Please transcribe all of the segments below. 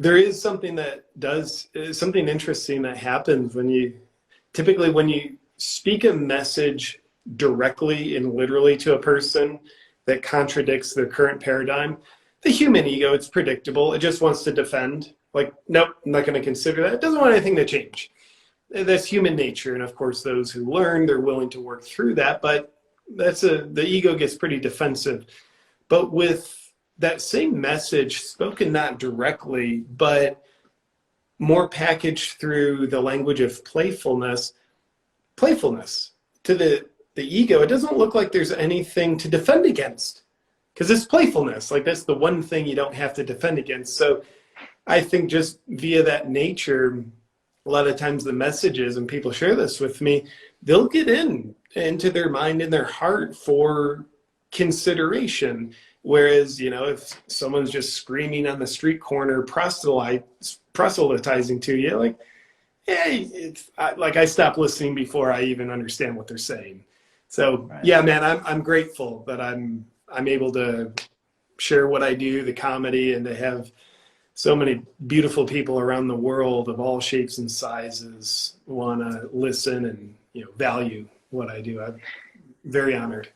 There is something that does something interesting that happens when you typically when you speak a message directly and literally to a person that contradicts their current paradigm. The human ego, it's predictable. It just wants to defend. Like, nope, I'm not going to consider that. It doesn't want anything to change. That's human nature. And of course, those who learn, they're willing to work through that. But the ego gets pretty defensive. But with that same message spoken not directly, but more packaged through the language of playfulness to the ego, it doesn't look like there's anything to defend against because it's playfulness. Like that's the one thing you don't have to defend against. So I think just via that nature, a lot of times the messages, and people share this with me, they'll get into their mind and their heart for consideration. Whereas, if someone's just screaming on the street corner, proselytizing to you, like, hey, I stop listening before I even understand what they're saying. So right. Yeah, man, I'm grateful that I'm able to share what I do, the comedy, and to have so many beautiful people around the world of all shapes and sizes want to listen and value what I do. I'm very honored.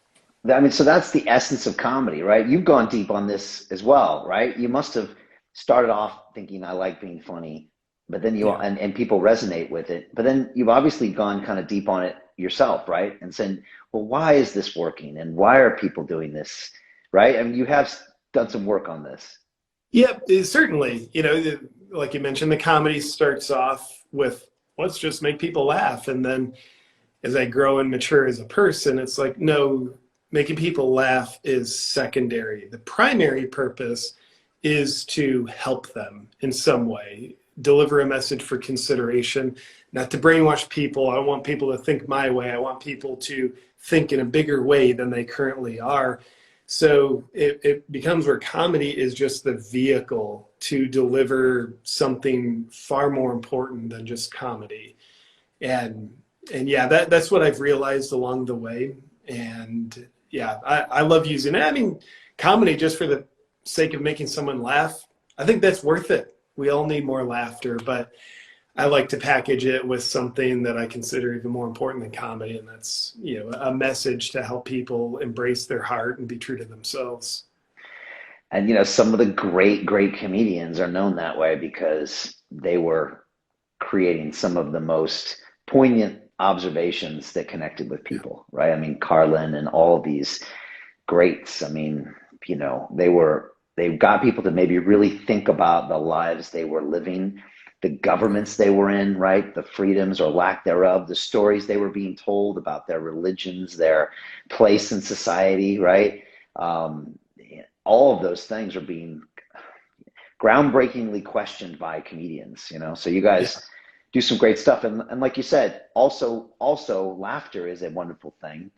I mean, so that's the essence of comedy, right? You've gone deep on this as well, right? You must have started off thinking I like being funny, but then and people resonate with it. But then you've obviously gone kind of deep on it yourself, right? And saying, well, why is this working? And why are people doing this, right? I mean, you have done some work on this. Yeah, certainly. Like you mentioned, the comedy starts off with, let's just make people laugh. And then as I grow and mature as a person, it's like, no, making people laugh is secondary. The primary purpose is to help them in some way, deliver a message for consideration, not to brainwash people. I want people to think my way. I want people to think in a bigger way than they currently are. So it becomes where comedy is just the vehicle to deliver something far more important than just comedy. And yeah, that's what I've realized along the way. And yeah, I love using it. I mean, comedy just for the sake of making someone laugh, I think that's worth it. We all need more laughter, but I like to package it with something that I consider even more important than comedy, and that's a message to help people embrace their heart and be true to themselves. And some of the great comedians are known that way because they were creating some of the most poignant observations that connected with people, right? I mean, Carlin and all these greats, I mean, they got people to maybe really think about the lives they were living, the governments they were in, right? The freedoms or lack thereof, the stories they were being told about their religions, their place in society, right? All of those things are being groundbreakingly questioned by comedians, so you guys do some great stuff. And like you said, also laughter is a wonderful thing,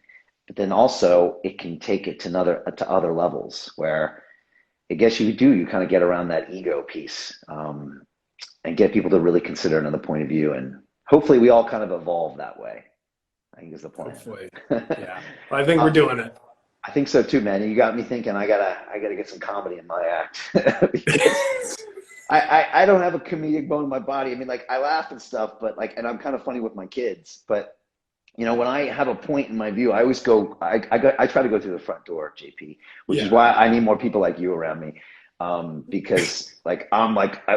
but then also it can take it to other levels where I guess you kind of get around that ego piece, and get people to really consider another point of view. And hopefully we all kind of evolve that way, I think is the point. Hopefully. Yeah. I think we're doing it. I think so too, man. You got me thinking I gotta get some comedy in my act. I don't have a comedic bone in my body. I mean, like I laugh and stuff, but and I'm kind of funny with my kids, but when I have a point in my view, I always go, I try to go through the front door, JP, which is why I need more people like you around me. Because I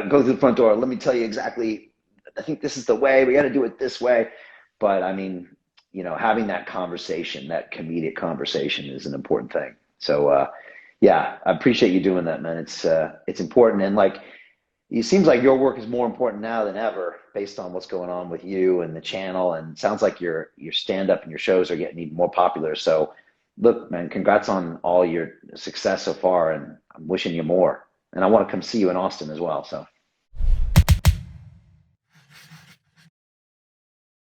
go through the front door, let me tell you exactly, I think this is the way, we got to do it this way. But I mean, having that conversation, that comedic conversation is an important thing. So, yeah, I appreciate you doing that, man. It's important. And it seems like your work is more important now than ever based on what's going on with you and the channel. And it sounds like your stand-up and your shows are getting even more popular. So look, man, congrats on all your success so far, and I'm wishing you more. And I want to come see you in Austin as well. So